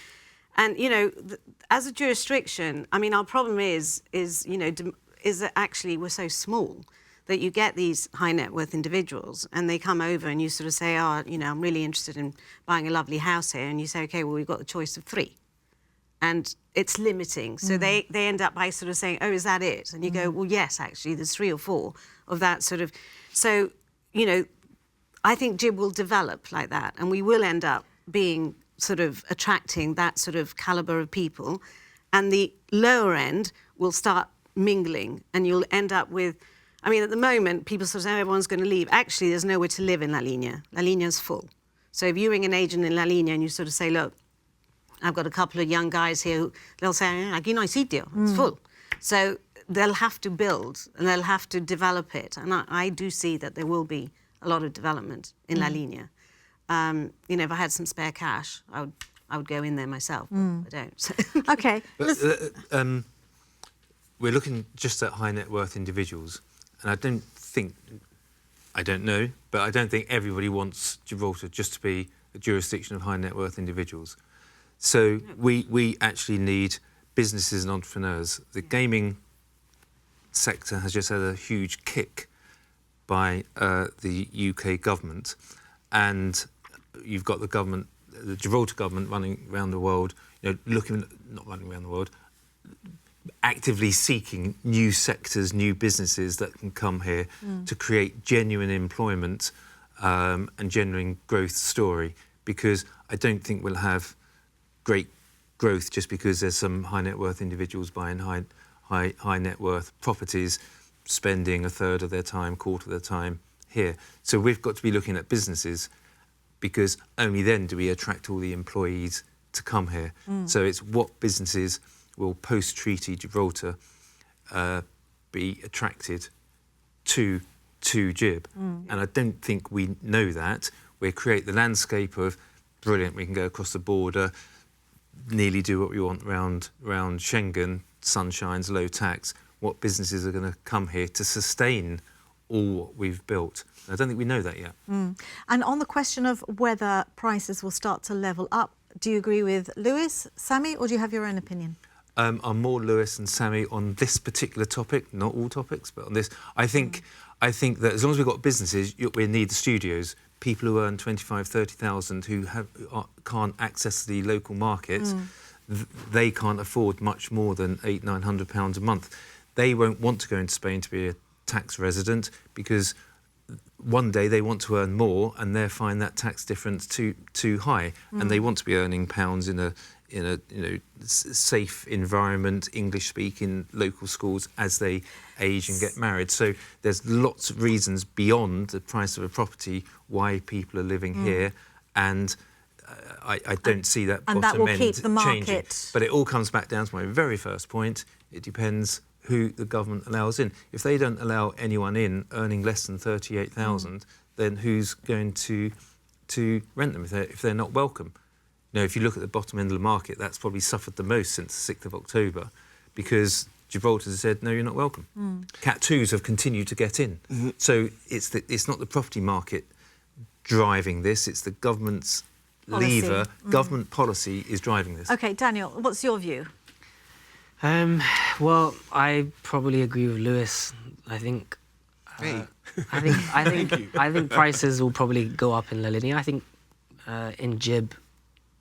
as a jurisdiction, our problem is that actually we're so small that you get these high net worth individuals and they come over and you sort of say, I'm really interested in buying a lovely house here. And you say, OK, well, we've got the choice of 3. And it's limiting. So they end up by sort of saying, oh, is that it? And you go, well, yes, actually, there's 3 or 4 of that sort of. So, I think Gib will develop like that. And we will end up being sort of attracting that sort of calibre of people. And the lower end will start mingling and you'll end up with, at the moment, people sort of say, everyone's going to leave. Actually, there's nowhere to live in La Linea. La Linea's full. So if you ring an agent in La Linea and you sort of say, look, I've got a couple of young guys here, they'll say, aquí no hay sitio. It's full. So they'll have to build and they'll have to develop it. And I do see that there will be a lot of development in La Linea. You know, if I had some spare cash, I would go in there myself. But I don't. So. OK. But, we're looking just at high net worth individuals, and I don't know, but I don't think everybody wants Gibraltar just to be a jurisdiction of high net worth individuals. So we actually need businesses and entrepreneurs. The gaming sector has just had a huge kick by the UK government, and you've got the government, the Gibraltar government, running around the world, you know, not running around the world, actively seeking new sectors, new businesses that can come here to create genuine employment and genuine growth story. Because I don't think we'll have great growth just because there's some high net worth individuals buying high net worth properties, spending a third of their time, quarter of their time here. So we've got to be looking at businesses, because only then do we attract all the employees to come here. So it's what businesses will post-treaty Gibraltar be attracted to Gib. And I don't think we know that. We create the landscape of, brilliant, we can go across the border, nearly do what we want around Schengen, sunshines, low tax. What businesses are going to come here to sustain all what we've built? I don't think we know that yet. And on the question of whether prices will start to level up, do you agree with Lewis, Sammy, or do you have your own opinion? I'm more Lewis and Sammy on this particular topic, not all topics, but on this. I think that as long as we've got businesses, we need the studios. People who earn 25,000, 30,000 who can't access the local market, they can't afford much more than £800-900 a month. They won't want to go into Spain to be a tax resident, because one day they want to earn more and they find that tax difference too high, and they want to be earning pounds in a safe environment, English-speaking local schools as they age and get married. So there's lots of reasons beyond the price of a property why people are living here, and I don't see that and bottom that will end keep the market changing. But it all comes back down to my very first point. It depends who the government allows in. If they don't allow anyone in earning less than 38,000, then who's going to rent them if they're not welcome? You know, if you look at the bottom end of the market, that's probably suffered the most since the 6th of October, because Gibraltar has said, no, you're not welcome. Cat 2s have continued to get in. So it's not the property market driving this, it's the government's lever. Government policy is driving this. OK, Daniel, what's your view? Well, I probably agree with Lewis. I think I think prices will probably go up in La Linea. I think in Gib,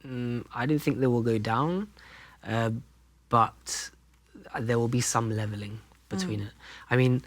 I don't think they will go down, but there will be some levelling between it. I mean,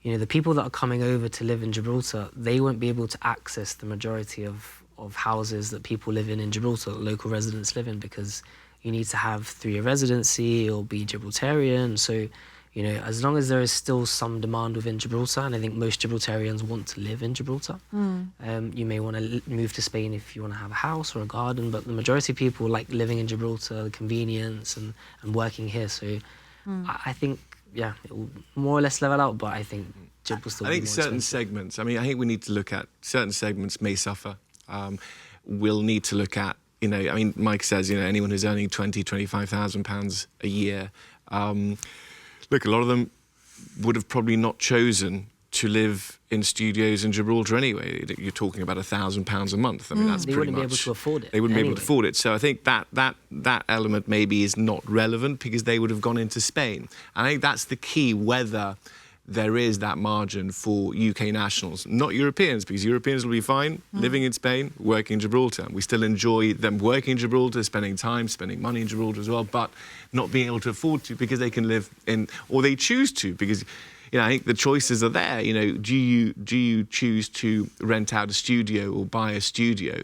you know, the people that are coming over to live in Gibraltar, they won't be able to access the majority of houses that people live in Gibraltar, local residents live in, because you need to have 3-year residency or be Gibraltarian. So, you know, as long as there is still some demand within Gibraltar, and I think most Gibraltarians want to live in Gibraltar, you may want to move to Spain if you want to have a house or a garden, but the majority of people like living in Gibraltar, the convenience and working here. So I think, yeah, it will more or less level out, but I think Gib will still be more certain expensive. segments, I think we need to look at certain segments may suffer. We'll need to look at, you know, I mean, Mike says, you know, anyone who's earning £20,000-25,000 a year, look, a lot of them would have probably not chosen to live in studios in Gibraltar anyway. You're talking about £1,000 a month. I mean, that's They pretty wouldn't much... be able to afford it. They wouldn't be able anyway. to afford it. So I think that element maybe is not relevant, because they would have gone into Spain. And I think that's the key, whether there is that margin for UK nationals, not Europeans, because Europeans will be fine living in Spain, working in Gibraltar. We still enjoy them working in Gibraltar, spending time, spending money in Gibraltar as well, but not being able to afford to because they can live in, or they choose to, because, you know, I think the choices are there. You know, do you choose to rent out a studio or buy a studio?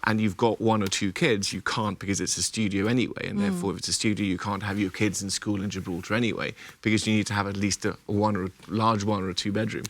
And you've got 1 or 2 kids, you can't, because it's a studio anyway, and therefore if it's a studio you can't have your kids in school in Gibraltar anyway, because you need to have at least a large 1 or a 2 bedroom.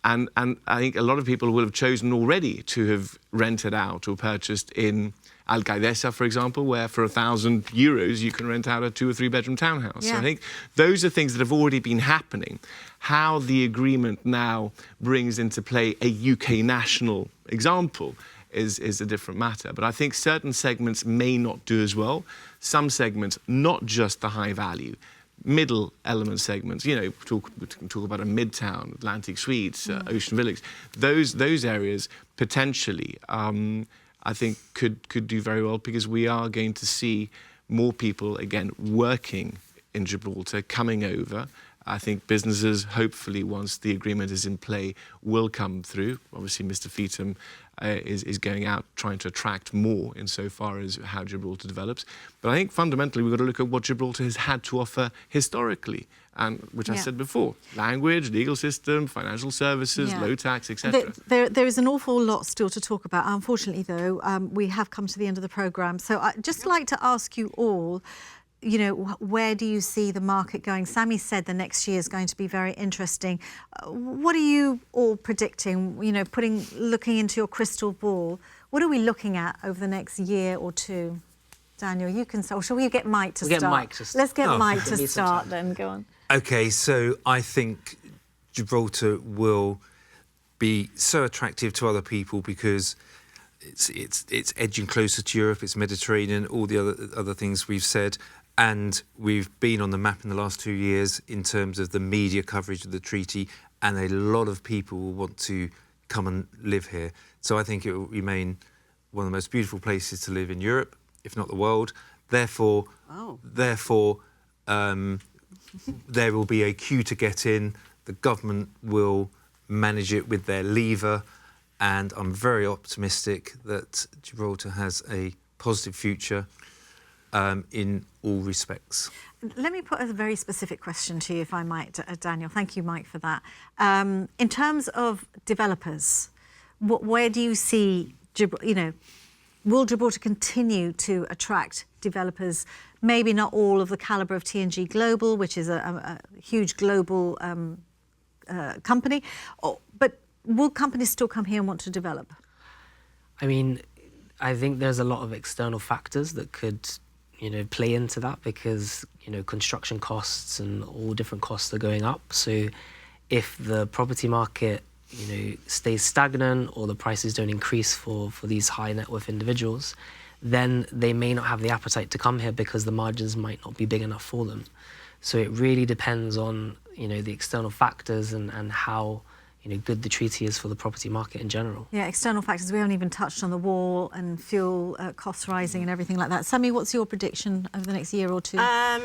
And I think a lot of people will have chosen already to have rented out or purchased in Alcaidesa, for example, where for €1,000 you can rent out a 2 or 3 bedroom townhouse. Yeah. So I think those are things that have already been happening. How the agreement now brings into play a UK national example is a different matter. But I think certain segments may not do as well. Some segments, not just the high value, middle element segments, we can talk about a Midtown, Atlantic Suites, Ocean Villas. Those areas potentially, I think could do very well, because we are going to see more people, again, working in Gibraltar, coming over. I think businesses, hopefully, once the agreement is in play, will come through. Obviously, Mr. Feetham is going out trying to attract more insofar as how Gibraltar develops. But I think fundamentally we've got to look at what Gibraltar has had to offer historically, and which I said before: language, legal system, financial services, low tax, etc. There is an awful lot still to talk about. Unfortunately, though, we have come to the end of the programme. So I'd just like to ask you all, where do you see the market going? Sammy said the next year is going to be very interesting. What are you all predicting? Looking into your crystal ball, what are we looking at over the next year or two? Daniel, you can start. Or shall we get Mike to start? Get Mike to start. Let's get Mike to start then. Go on. Okay, so I think Gibraltar will be so attractive to other people because it's edging closer to Europe, it's Mediterranean, all the other things we've said. And we've been on the map in the last 2 years in terms of the media coverage of the treaty, and a lot of people will want to come and live here. So I think it will remain one of the most beautiful places to live in Europe, if not the world. Therefore, there will be a queue to get in. The government will manage it with their lever, and I'm very optimistic that Gibraltar has a positive future in all respects. Let me put a very specific question to you, if I might, Daniel. Thank you, Mike, for that. In terms of developers, where do you see, will Gibraltar continue to attract developers? Maybe not all of the calibre of TNG Global, which is a huge global company, but will companies still come here and want to develop? I mean, I think there's a lot of external factors that could play into that, because construction costs and all different costs are going up. So if the property market stays stagnant, or the prices don't increase for these high net worth individuals, then they may not have the appetite to come here because the margins might not be big enough for them. So it really depends on the external factors and how good the treaty is for the property market in general. Yeah, external factors. We haven't even touched on the war and fuel costs rising and everything like that. Sammy, what's your prediction over the next year or two? I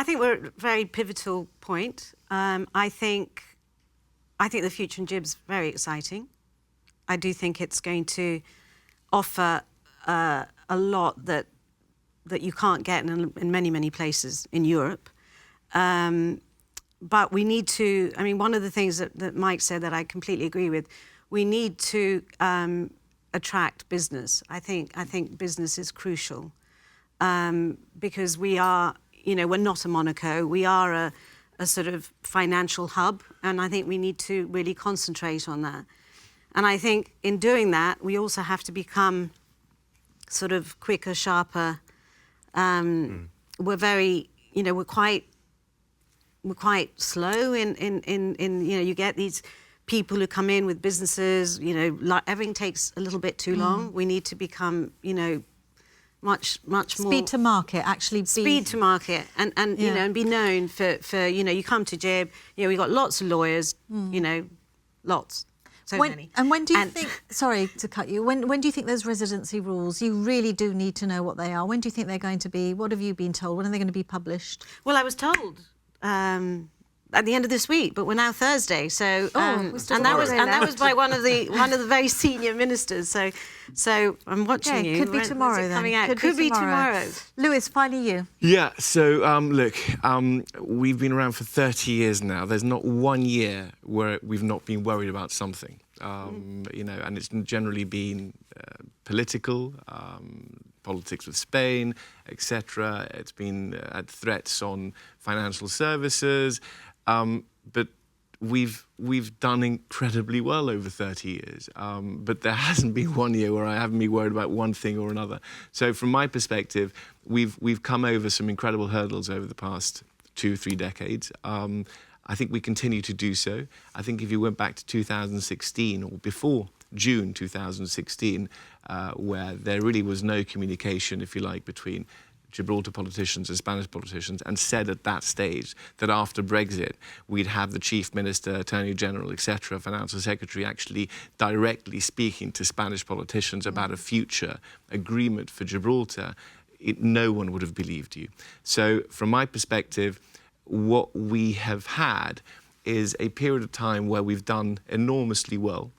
think we're at a very pivotal point. I think the future in Gib's very exciting. I do think it's going to offer a lot that you can't get in many places in Europe. But we need to, one of the things that Mike said that I completely agree with, we need to attract business. I think business is crucial because we are, we're not a Monaco, we are a sort of financial hub, and I think we need to really concentrate on that. And I think in doing that, we also have to become sort of quicker, sharper. We're very, we're quite slow in you get these people who come in with businesses, everything takes a little bit too long. We need to become, much more... Speed to market, actually. Speed to market and and be known for you come to Gib, we've got lots of lawyers, lots. So many. And when do you think, sorry to cut you, when do you think those residency rules, you really do need to know what they are? When do you think they're going to be? What have you been told? When are they going to be published? Well, I was told at the end of this week, but we're now Thursday, so and that was by one of the very senior ministers. So I'm watching you. Could be tomorrow then. Coming out. Could be tomorrow. Lewis, finally you. Yeah. So look, we've been around for 30 years now. There's not one year where we've not been worried about something. And it's generally been political. Politics with Spain, etc. It's been threats on financial services, but we've done incredibly well over 30 years, but there hasn't been one year where I haven't been worried about one thing or another. So from my perspective, we've come over some incredible hurdles over the past 2-3 decades. I think we continue to do so. I think if you went back to 2016 or before June 2016, where there really was no communication, if you like, between Gibraltar politicians and Spanish politicians, and said at that stage that after Brexit we'd have the Chief Minister, Attorney General, etc., Financial Secretary actually directly speaking to Spanish politicians about a future agreement for Gibraltar, no one would have believed you. So from my perspective, what we have had is a period of time where we've done enormously well.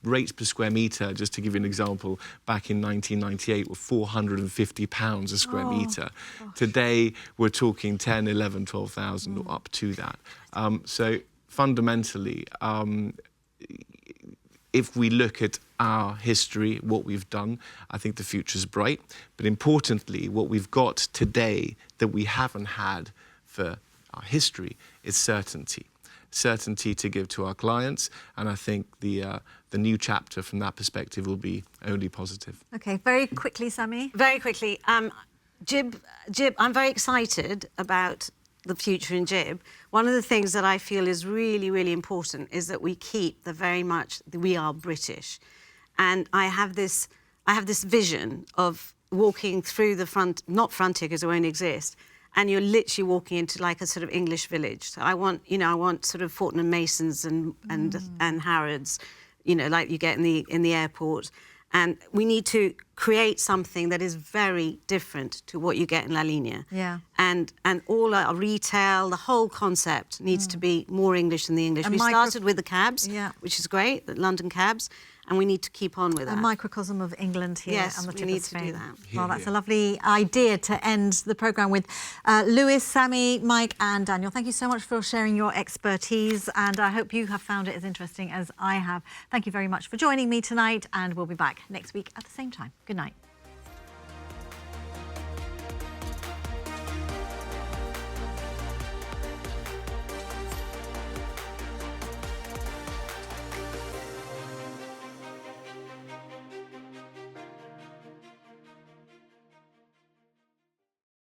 Rates per square metre, just to give you an example, back in 1998 were £450 a square metre. Today we're talking 10, 11, 12,000 or up to that. So fundamentally, if we look at our history, what we've done, I think the future's bright. But importantly, what we've got today that we haven't had for our history is certainty. Certainty to give to our clients, and I think the new chapter from that perspective will be only positive. Okay, very quickly, Sammy. Very quickly, Gib, I'm very excited about the future in Gib. One of the things that I feel is really, really important is that we keep we are British, and I have this vision of walking through the not frontier because it won't exist. And you're literally walking into like a sort of English village. So I want sort of Fortnum Masons and Harrods, like you get in the airport. And we need to create something that is very different to what you get in La Linea. Yeah. And all our retail, the whole concept needs to be more English than the English. We started with the cabs, which is great, the London cabs. And we need to keep on with that. A microcosm of England here yes, on the tip we need of Spain. to do that. Well, that's a lovely idea to end the programme with. Lewis, Sammy, Mike and Daniel, thank you so much for sharing your expertise, and I hope you have found it as interesting as I have. Thank you very much for joining me tonight, and we'll be back next week at the same time. Good night.